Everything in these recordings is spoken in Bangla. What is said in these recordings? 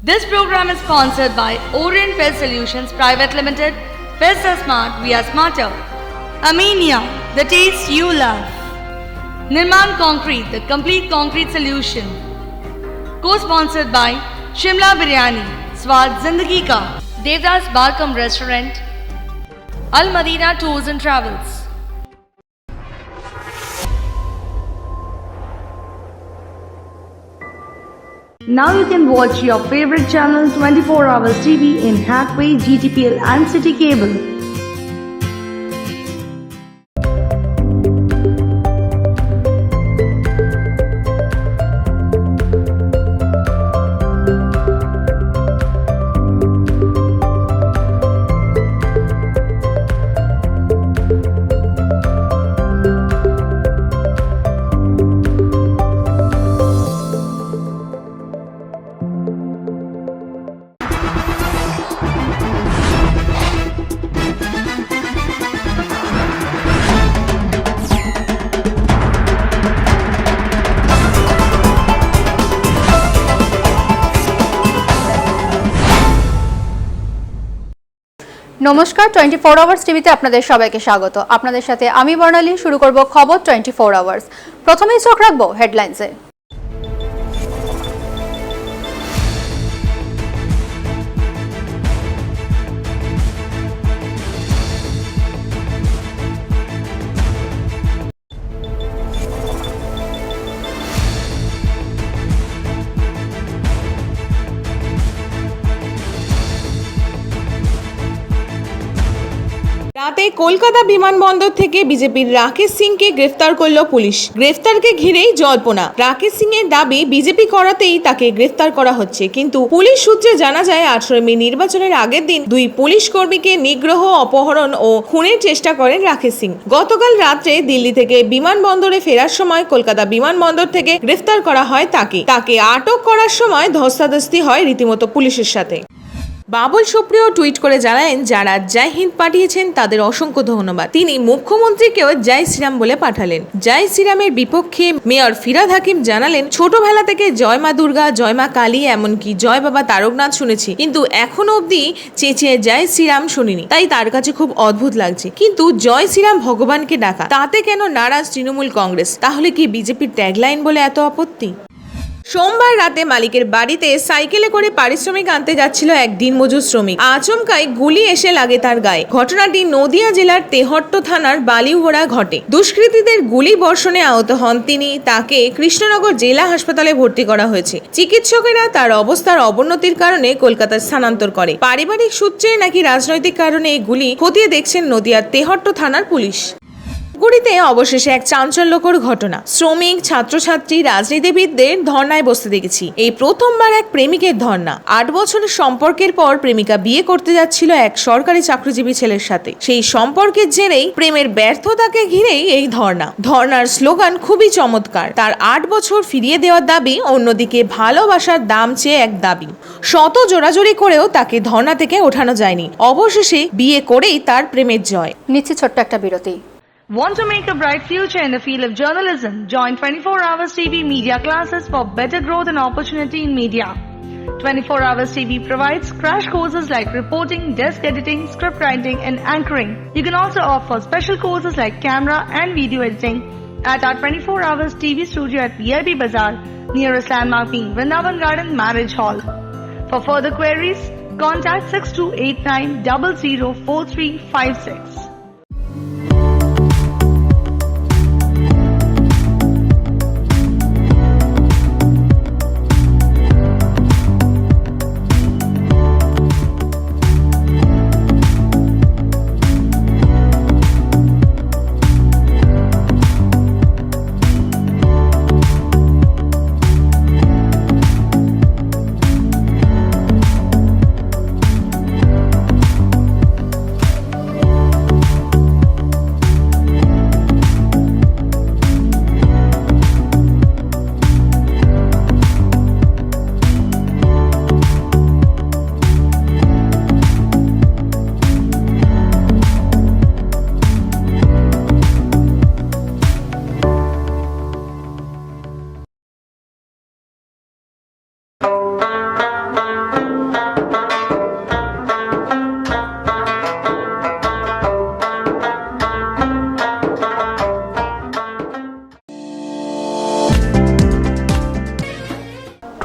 This program is sponsored by Orient Pest Solutions Private Limited. Pests are smart, we are smarter. Amenia, the taste you love. Nirman Concrete, the complete concrete solution. Co-sponsored by Shimla Biryani, Swad Zindagi Ka. Devdas Barkam Restaurant. Al Madina Tours and Travels. Now you can watch your favorite channel 24 hours TV in Hathway, GTPL and City Cable. নমস্কার 24 আওয়ার্স টিভিতে আপনাদের সবাইকে স্বাগত। আপনাদের সাথে আমি বর্ণালী। শুরু করব খবর 24 আওয়ার্স। প্রথমেই চোখ রাখবো হেডলাইন্সে। রাতে কলকাতা বিমানবন্দর থেকে বিজেপির রাকেশ সিংকে গ্রেফতার করল পুলিশ। গ্রেফতারকে ঘিরেই জল্পনা। রাকেশ সিং এর দাবি বিজেপি করাতেই তাকে গ্রেফতার করা হচ্ছে, কিন্তু পুলিশ সূত্রে জানা যায় 18 মে নির্বাচনের আগের দিন দুই পুলিশ কর্মীকে নিগ্রহ, অপহরণ ও খুনের চেষ্টা করেন রাকেশ সিং। গতকাল রাত্রে দিল্লি থেকে বিমানবন্দরে ফেরার সময় কলকাতা বিমানবন্দর থেকে গ্রেফতার করা হয় তাকে আটক করার সময় ধস্তাধস্তি হয় রীতিমতো পুলিশের সাথে। বাবুল সুপ্রিয় টুইট করে জানালেন, যারা জয় হিন্দ পাঠিয়েছেন তাদের অসংখ্য ধন্যবাদ। তিনি মুখ্যমন্ত্রীকেও জয় শ্রীরাম বলে পাঠালেন। জয় শ্রীরামের বিপক্ষে মেয়র ফিরাদ হাকিম জানালেন, ছোটবেলা থেকে জয় মা দুর্গা, জয় মা কালী, এমনকি জয় বাবা তারকনাথ শুনেছি, কিন্তু এখনো অব্দি চেঁচিয়ে জয় শ্রীরাম শুনিনি। তাই তার কাছে খুব অদ্ভুত লাগছে। কিন্তু জয় শ্রীরাম ভগবানকে ডাকা, তাতে কেন নারাজ তৃণমূল কংগ্রেস? তাহলে কি বিজেপির ট্যাগলাইন বলে এত আপত্তি? সোমবার রাতে মালিকের বাড়িতে সাইকেলে করে পারিশ্রমিক আনতে যাচ্ছিল এক দিনমজুর শ্রমিক। আচমকাই গুলি এসে লাগে তার গায়ে। ঘটনাটি নদিয়া জেলার তেহট্ট থানার বালিউড়া ঘটে। দুষ্কৃতীদের গুলি বর্ষণে আহত হন তিনি। তাকে কৃষ্ণনগর জেলা হাসপাতালে ভর্তি করা হয়েছে। চিকিৎসকেরা তার অবস্থার অবনতির কারণে কলকাতা স্থানান্তর করে। পারিবারিক সূত্রে নাকি রাজনৈতিক কারণে এই গুলি খতিয়ে দেখছেন নদিয়ার তেহট্ট থানার পুলিশ। গুড়িতে অবশেষে এক চাঞ্চল্যকর ঘটনা। শ্রমিক, ছাত্রছাত্রী, রাজনীতিবিদদের ধর্নায় বসতে দেখেছি। এই প্রথমবার এক প্রেমিকের ধর্না। 8 বছরের সম্পর্কের পর প্রেমিকা বিয়ে করতে যাচ্ছিল এক সরকারি চাকরিজীবী ছেলের সাথে। সেই সম্পর্কের জেরেই প্রেমের ব্যর্থতাকে ঘিরেই এই ধর্নার স্লোগান খুবই চমৎকার। তার 8 বছর ফিরিয়ে দেওয়ার দাবি, অন্যদিকে ভালোবাসার দাম চেয়ে এক দাবি। শত জোরাজোরি করেও তাকে ধর্না থেকে ওঠানো যায়নি। অবশেষে বিয়ে করেই তার প্রেমের জয়। নিচ্ছে ছোট্ট একটা বিরতি। Want to make a bright future in the field of journalism? Join 24 Hours TV media classes for better growth and opportunity in media. 24 Hours TV provides crash courses like reporting, desk editing, script writing, and anchoring. You can also opt for special courses like camera and video editing at our 24 Hours TV studio at VIP Bazaar, nearest landmark being Vrindavan Garden Marriage Hall. For further queries, contact 6289 004356.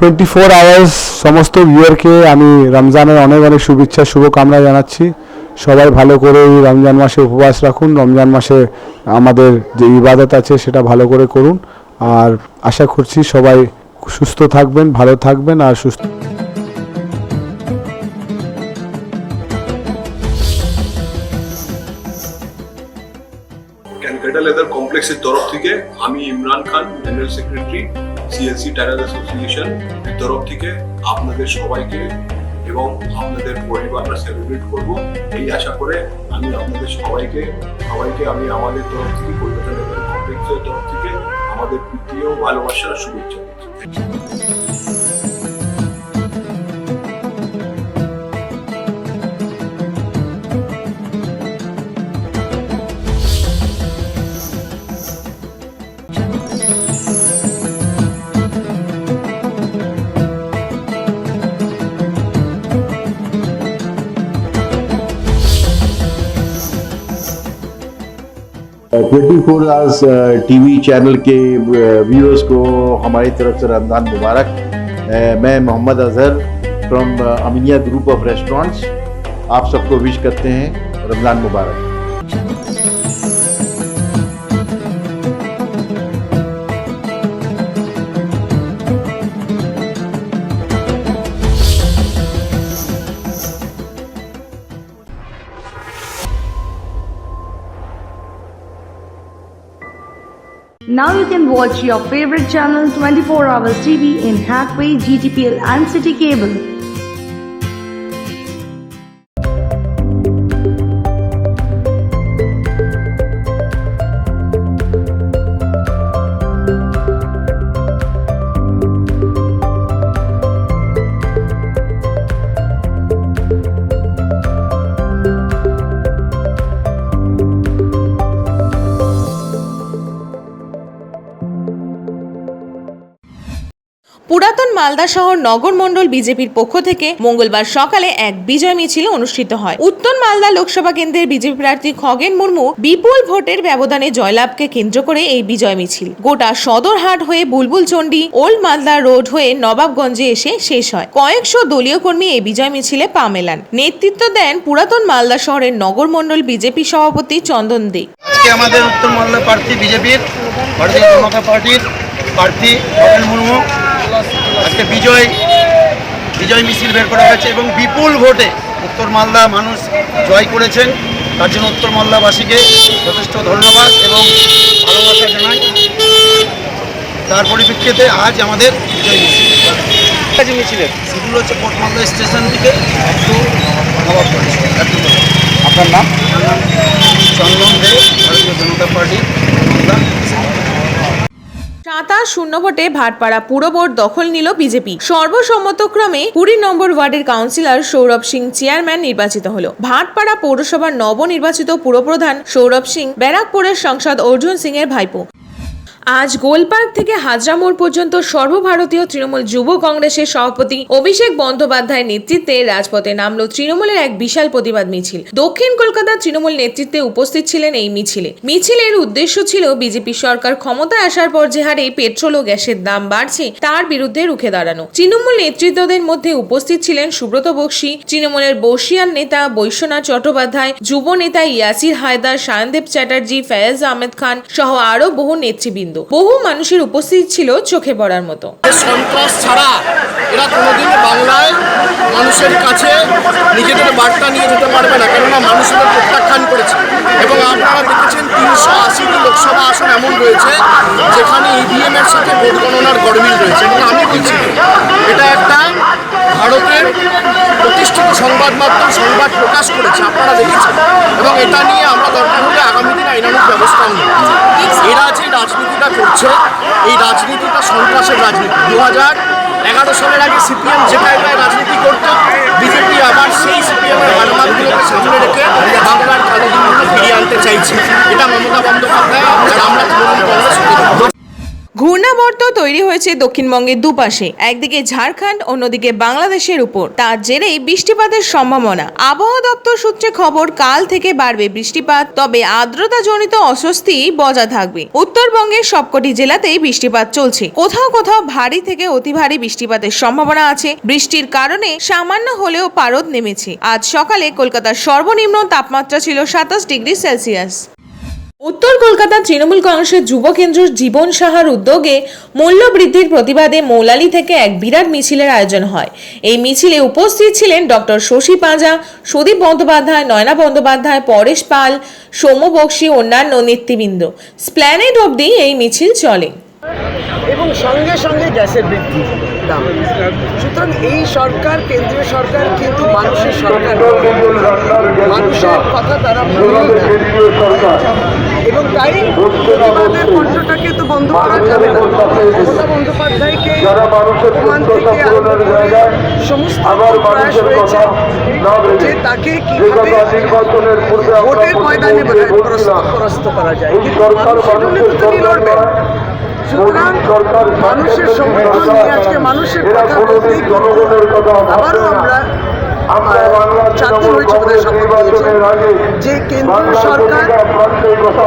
24 hours সমস্ত ভিউয়ারকে আমি রমজানের অনেক অনেক শুভেচ্ছা শুভকামনা জানাচ্ছি। সবাই ভালো করে এই রমজান মাসে উপবাস রাখুন, রমজান মাসে আমাদের যে ইবাদত আছে সেটা ভালো করে করুন, আর আশা করছি সবাই সুস্থ থাকবেন, ভালো থাকবেন আর সুস্থ। ক্যালকাটা লেদার কমপ্লেক্সের তরফ থেকে আমি Imran Khan, general secretary CLC টাইলার্স association এর তরফ থেকে আপনাদের সবাইকে এবং আপনাদের পরিবাররা সেলিব্রেট করব এই আশা করে আমি আপনাদের সবাইকে আমি আমাদের তরফ থেকে কলকাতা লেদার কমপ্লেক্সের তরফ থেকে আমাদের প্রীতি ও ভালোবাসার শুভেচ্ছা দিচ্ছি। ट्वेंटी आवर्स टीवी चैनल के व्यूअर्स को हमारी तरफ से रमज़ान मुबारक। मैं Mohammed Azhar from Aminia group of restaurants आप सबको विश करते हैं रमज़ान मुबारक। Now you can watch your favorite channel 24 Hours TV in Hathway, GTPL and City Cable. পুরাতন মালদা শহর নগর মণ্ডল বিজেপির পক্ষ থেকে মঙ্গলবার সকালে এক বিজয় মিছিল অনুষ্ঠিত হয়। উত্তর মালদা লোকসভা কেন্দ্রের বিজেপি প্রার্থী খগেন মুর্মু বিপুল ভোটের ব্যবধানে জয়লাভকে কেন্দ্র করে এই বিজয় মিছিল গোটা সদরহাট হয়ে বুলবুলচন্ডী ওল্ড মালদা রোড হয়ে নবাবগঞ্জে এসে শেষ হয়। কয়েকশো দলীয় কর্মী এই বিজয় মিছিলে পা মেলান। নেতৃত্ব দেন পুরাতন মালদা শহরের নগর মণ্ডল বিজেপি সভাপতি চন্দন দে। আজকে আমাদের উত্তর মালদা প্রার্থী বিজেপির ভারতীয় জনতা পার্টির প্রার্থী খগেন মুর্মু আজকে বিজয় মিছিল বের করা হয়েছে এবং বিপুল ভোটে উত্তর মালদা মানুষ জয় করেছেন। তার জন্য উত্তর মালদাবাসীকে যথেষ্ট ধন্যবাদ এবং ভালোবাসা জানাই। তার পরিপ্রেক্ষিতে আজ আমাদের বিজয় মিছিলের সেগুলো হচ্ছে কোট মালদা স্টেশন থেকে একটু নবাবগঞ্জ। আপনার নাম? চন্দন দে, ভারতীয় জনতা পার্টি মালদা। 27-0 ভোটে ভাটপাড়া পুর বোর্ড দখল নিল বিজেপি। সর্বসম্মতক্রমে 20 নম্বর ওয়ার্ডের কাউন্সিলর সৌরভ সিং চেয়ারম্যান নির্বাচিত হল। ভাটপাড়া পৌরসভার নবনির্বাচিত পুরপ্রধান সৌরভ সিং ব্যারাকপুরের সাংসদ অর্জুন সিং এর ভাইপো। আজ গোলপার্ক থেকে হাজরা মোড় পর্যন্ত সর্বভারতীয় তৃণমূল যুব কংগ্রেসের সভাপতি অভিষেক বন্দ্যোপাধ্যায়ের নেতৃত্বে রাজপথে নামল তৃণমূলের এক বিশাল প্রতিবাদ মিছিল। দক্ষিণ কলকাতার তৃণমূল নেতৃত্বে উপস্থিত ছিলেন এই মিছিলের উদ্দেশ্য ছিল বিজেপি সরকার ক্ষমতায় আসার পর যে হারে পেট্রোল ও গ্যাসের দাম বাড়ছে তার বিরুদ্ধে রুখে দাঁড়ানো। তৃণমূল নেতৃত্বদের মধ্যে উপস্থিত ছিলেন সুব্রত বক্সী, তৃণমূলের বর্ষিয়ান নেতা বৈশ্বনাথ চট্টোপাধ্যায়, যুব নেতা ইয়াসির হায়দার, সায়নদেব চ্যাটার্জি, ফয়েজ আহমেদ খান সহ আরো বহু নেতৃবৃন্দ। বহু মানুষের উপস্থিতি ছিল চোখে পড়ার মতো। সন্ত্রাস ছাড়া এরা কোনোদিন বাংলায় মানুষের কাছে নিজেদের বার্তা নিয়ে যেতে পারবে না, কেননা মানুষের প্রত্যাখ্যান করেছে। এবং আপনারা দেখেছেন 380টি লোকসভা আসন এমন রয়েছে যেখানে ইভিএম এর সাথে ভোট গণনার গরমিল রয়েছে। এবং আমি বলছি এটা একটা ভারতের প্রতিষ্ঠিত সংবাদ মাধ্যম সংবাদ প্রকাশ করেছে, আপনারা দেখেছেন। এবং এটা নিয়ে আমরা দরকার হলে আগামী দিনে আইনানুগ ব্যবস্থাও নেব। এরা যে রাজনীতিটা করছে এই রাজনীতিটা সন্ত্রাসের রাজনীতি। 2011 সালের আগে সিপিএম যে জায়গায় রাজনীতি করত, বিজেপি আবার সেই সিপিএমের আলমানগুলোকে সামনে রেখে বাংলার কালো দিনগুলো ফিরিয়ে আনতে চাইছে। এটা মমতা বন্দ্যোপাধ্যায় আর আমরা তৃণমূল কংগ্রেস। ঘূর্ণাবর্ত তৈরি তৈরি হয়েছে দক্ষিণবঙ্গের দুপাশে, একদিকে ঝাড়খণ্ড, অন্যদিকে বাংলাদেশের উপর। তার জেরেই বৃষ্টিপাতের সম্ভাবনা। আবহাওয়া দপ্তর সূত্রে খবর, কাল থেকে বাড়বে বৃষ্টিপাত, তবে আর্দ্রতাজনিত অস্বস্তি বজায় থাকবে। উত্তরবঙ্গের সবকটি জেলাতেই বৃষ্টিপাত চলছে। কোথাও কোথাও ভারী থেকে অতি ভারী বৃষ্টিপাতের সম্ভাবনা আছে। বৃষ্টির কারণে সামান্য হলেও পারদ নেমেছে। আজ সকালে কলকাতার সর্বনিম্ন তাপমাত্রা ছিল 27 ডিগ্রি সেলসিয়াস। উত্তর কলকাতা তৃণমূল কংগ্রেসের যুব কেন্দ্র জীবন সাহার উদ্যোগে মূল্য বৃদ্ধির প্রতিবাদে মৌলালি থেকে এক বিরাট মিছিলের আয়োজন হয়। এই মিছিলে উপস্থিত ছিলেন ডক্টর শশী পাঁজা, সুদীপ বন্দ্যোপাধ্যায়, নয়না বন্দ্যোপাধ্যায়, পরেশ পাল, সৌম্য বক্সী, অন্যান্য নেতৃবৃন্দ। স্প্ল্যানেড অবধি এই মিছিল চলে। এবং সঙ্গে সঙ্গে গ্যাসের বৃদ্ধি দাম। সুতরাং এই সরকার, কেন্দ্রীয় সরকার কিন্তু মানুষের সরকার, মানুষের কথা তারা ভাবেই না। এবং তাই প্রতিবাদের কণ্ঠটাকে তো বন্ধ করা যাবে না। মমতা বন্দ্যোপাধ্যায়কে অপমান থেকে আরম্ভ করে সমস্ত প্রয়াস রয়েছে যে তাকে কিভাবে ভোটের ময়দানে পরাস্ত করা যায়, কিন্তু মানুষের জন্য তো তিনি লড়বেন। সুতরাং মানুষের সমর্থন নিয়ে আজকে মানুষের কথা বলতেই আবারও আমরা 4 দিন হয়েছে বোধহয় শপথ নিয়েছে যে কেন্দ্রীয় সরকার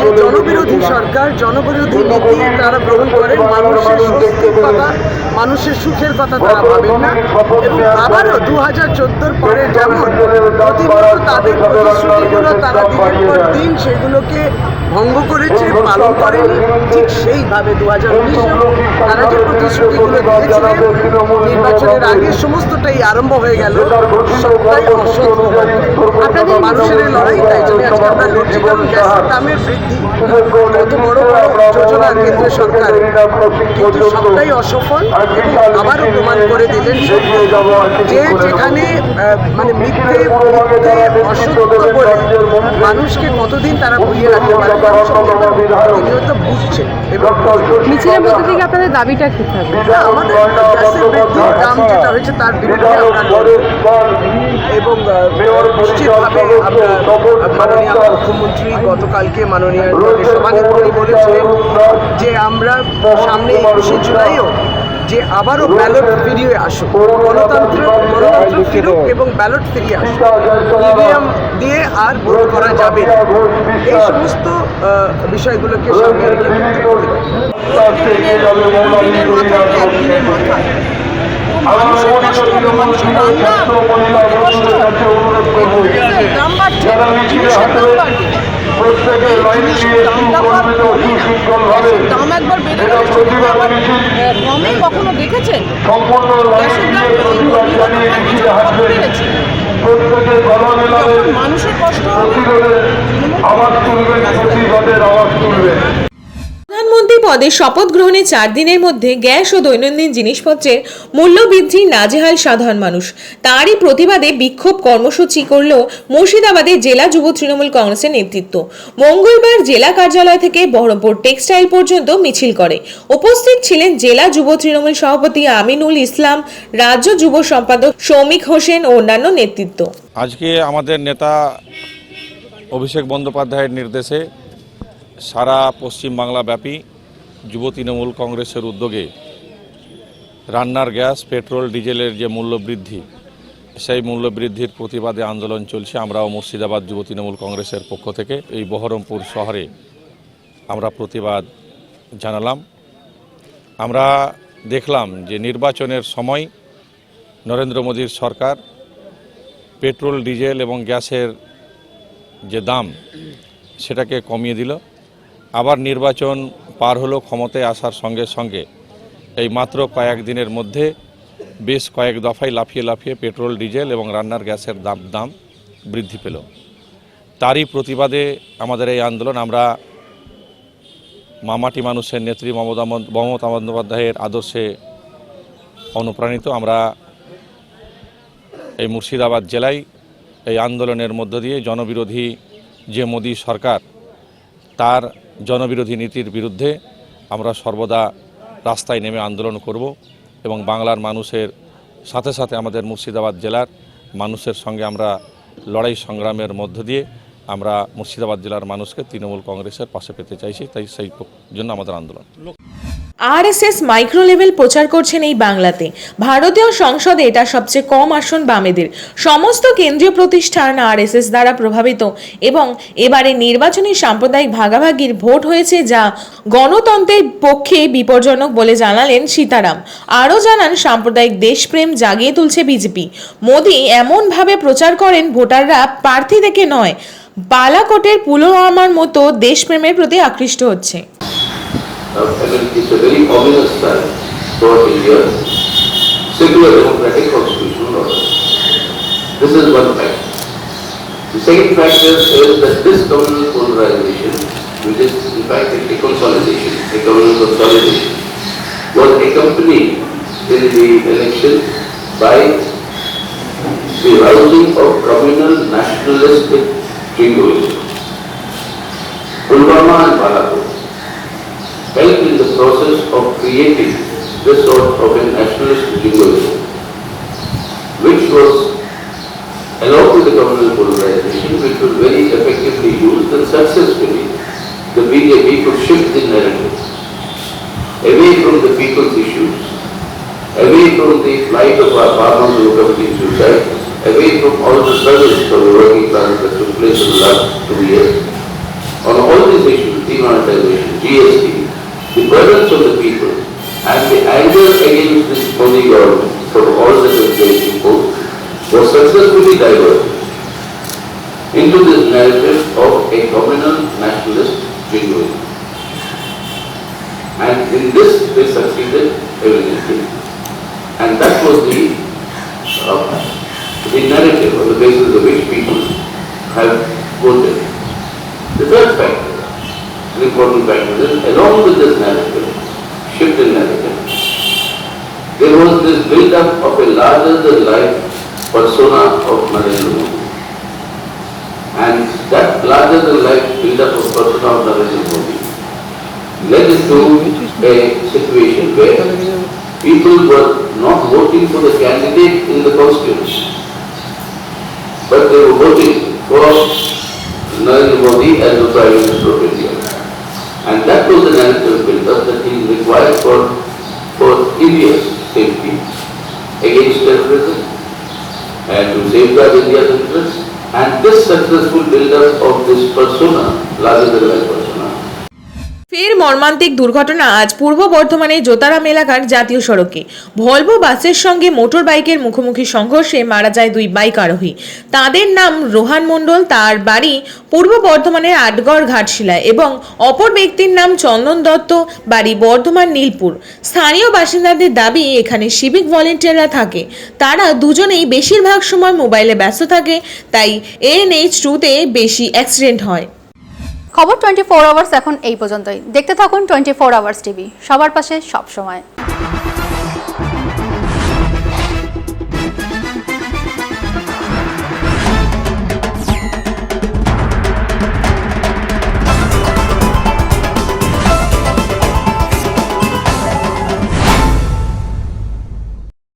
যে জনবিরোধী সরকার, জনবিরোধী নীতি তারা গ্রহণ করেন, মানুষের স্বস্তির কথা, মানুষের সুখের কথা তারা ভাবেন না। এবং আবারও 2014 পরে যেমন প্রতিনিয়ত তাদের প্রতিশ্রুতিগুলো তারা দিনের পর দিন সেগুলোকে ভঙ্গ করেছে, পালন করেনি, ঠিক সেইভাবে 2019 তারা যে প্রতিশ্রুতিগুলো দিয়েছিলেন নির্বাচনের আগে সমস্তটাই আরম্ভ হয়ে গেল, সবটাই অসৎ আপনাদের মানুষের লড়াই। তাই জন্য আজকে আমরা লড়ছি, কারণ গ্যাসের দামের বৃদ্ধি, কত বড় বড় যোজনা কেন্দ্র সরকার, কিন্তু সবটাই অসফল। এবং আবারও প্রমাণ করে দিলেন যে যেখানে মানে মিথ্যে অসত্য বলে মানুষকে কতদিন তারা ভুলিয়ে রাখতে পারে, প্রতিনিয়ত বুঝছে। এবং মিছিলের মধ্যে থেকে আপনাদের দাবিটা কি থাকবে? আমাদের গ্যাসের বৃদ্ধির দাম যেটা হয়েছে তার বিরুদ্ধে আমরা লড়ব এবং নিশ্চিতভাবে আমরা মাননীয় মুখ্যমন্ত্রী গতকালকে মাননীয় সভানেত্রী বলেছিলেন যে আমরা সামনে 21শে জুলাইও যে আবারও ব্যালট ফিরিয়ে আসুক, গণতন্ত্র ফিরুক এবং ব্যালট ফিরিয়ে আসুক, ইভিএম দিয়ে আর ভোট করা যাবে না। এই সমস্ত বিষয়গুলোকে সামনে রেখে দাম একবার বেড়ে গেলে কমে কখনো দেখেছেন? মানুষের কষ্ট প্রধানমন্ত্রী পদে শপথ গ্রহণের 4 দিনের মধ্যে গ্যাস ও দৈনন্দিন জিনিসপত্রের মূল্য বৃদ্ধি নাজেহাল সাধারণ মানুষ। তারই প্রতিবাদে বিক্ষোভ কর্মসূচি করল মুর্শিদাবাদের জেলা যুব তৃণমূল কংগ্রেসের নেতৃত্ব। মঙ্গলবার জেলা কার্যালয় থেকে বহরমপুর টেক্সটাইল পর্যন্ত মিছিল করে। উপস্থিত ছিলেন জেলা যুব তৃণমূল সভাপতি আমিনুল ইসলাম, রাজ্য যুব সম্পাদক সৌমিক হোসেন ও অন্যান্য নেতৃত্ব। আজকে আমাদের নেতা অভিষেক বন্দ্যোপাধ্যায়ের নির্দেশে সারা পশ্চিমবাংলা ব্যাপী যুব তৃণমূল কংগ্রেসের উদ্যোগে রান্নার গ্যাস, পেট্রোল, ডিজেলের যে মূল্য বৃদ্ধি, সেই মূল্য বৃদ্ধির প্রতিবাদে আন্দোলন চলছে। আমরাও মুর্শিদাবাদ যুব তৃণমূল কংগ্রেসের পক্ষ থেকে এই বহরমপুর শহরে আমরা প্রতিবাদ জানালাম। আমরা দেখলাম যে নির্বাচনের সময় নরেন্দ্র মোদীর সরকার পেট্রোল, ডিজেল এবং গ্যাসের যে দাম সেটাকে কমিয়ে দিল। আবার নির্বাচন পার হলো, ক্ষমতায় আসার সঙ্গে সঙ্গে এই মাত্র কয়েকদিনের মধ্যে বেশ কয়েক দফায় লাফিয়ে লাফিয়ে পেট্রোল, ডিজেল এবং রান্নার গ্যাসের দাম বৃদ্ধি পেল। তারই প্রতিবাদে আমাদের এই আন্দোলন। আমরা মামাটি মানুষের নেত্রী মমতা বন্দ্যোপাধ্যায়ের আদর্শে অনুপ্রাণিত। আমরা এই মুর্শিদাবাদ জেলায় এই আন্দোলনের মধ্য দিয়ে জনবিরোধী যে মোদী সরকার, তার জনবিরোধী নীতির বিরুদ্ধে আমরা সর্বদা রাস্তায় নেমে আন্দোলন করব এবং বাংলার মানুষের সাথে সাথে আমাদের মুর্শিদাবাদ জেলার মানুষের সঙ্গে আমরা লড়াই সংগ্রামের মধ্য দিয়ে আমরা মুর্শিদাবাদ জেলার মানুষকে তৃণমূল কংগ্রেসের পাশে পেতে চাইছি। তাই সেই জন্য আমাদের আন্দোলন। আরএসএস মাইক্রো লেভেল প্রচার করছেন এই বাংলাতে। ভারতীয় সংসদে এটা সবচেয়ে কম আসন বামেদের। সমস্ত কেন্দ্রীয় প্রতিষ্ঠান আরএসএস দ্বারা প্রভাবিত এবং এবারে নির্বাচনী সাম্প্রদায়িক ভাগাভাগির ভোট হয়েছে, যা গণতন্ত্রের পক্ষে বিপজ্জনক বলে জানালেন সীতারাম। আরও জানান, সাম্প্রদায়িক দেশপ্রেম জাগিয়ে তুলছে বিজেপি। মোদী এমনভাবে প্রচার করেন ভোটাররা প্রার্থী থেকে নয়, বালাকোটের পুলওয়ামার মতো দেশপ্রেমের প্রতি আকৃষ্ট হচ্ছে। It's a very ominous sign for India's secular democratic constitutional order. This is one fact. The second factor is that this communal polarization, which is in fact a consolidation, a communal consolidation, was accompanied in the election by the rising of communal nationalistic jingoism. Pulwama and Balakot helped in the process of creating this sort of a nationalist jingoism, which was, along with the communal polarization, which was very effectively used and successfully, the BJP could shift the narrative away from the people's issues, away from the plight of our farmers who have committed suicide, away from all the struggles for the working class that took place in the last 2 years. On all these issues, demonetization, GST, the burdens of the people and the anger against this Modi government for all that was being imposed was successfully diverted into this narrative of a communal nationalist jingoism. And in this they succeeded evidently. And that was the narrative on the basis of which people have voted. The third factor, an important factor, is along with this narrative, shift in narrative, there was this build-up of a larger-than-life persona of Narendra Modi. And that larger-than-life build-up of persona of Narendra Modi led into a situation where people were not voting for the candidate in the constituency, but they were voting for Narendra Modi as the Prime Minister of India. And that was the narrative build-up that he is required for India's safety against terrorism and to safeguard India's interests. And this successful build-up of this persona, larger than life persona, ফের মর্মান্তিক দুর্ঘটনা আজ পূর্ব বর্ধমানের জোতারাম এলাকার জাতীয় সড়কে। ভলভো বাসের সঙ্গে মোটর বাইকের মুখোমুখি সংঘর্ষে মারা যায় 2 বাইক আরোহী। তাদের নাম রোহান মণ্ডল, তার বাড়ি পূর্ব বর্ধমানের আটগড় ঘাটশিলায়, এবং অপর ব্যক্তির নাম চন্দন দত্ত, বাড়ি বর্ধমান নীলপুর। স্থানীয় বাসিন্দাদের দাবি, এখানে সিভিক ভলেন্টিয়াররা থাকে, তারা দুজনেই বেশিরভাগ সময় মোবাইলে ব্যস্ত থাকে, তাই NH2-তে বেশি অ্যাক্সিডেন্ট হয়। খবর 24 আওয়ার্স এখন এই পর্যন্তই। দেখতে থাকুন 24 আওয়ার্স টিভি, সবার পাশে সব সময়।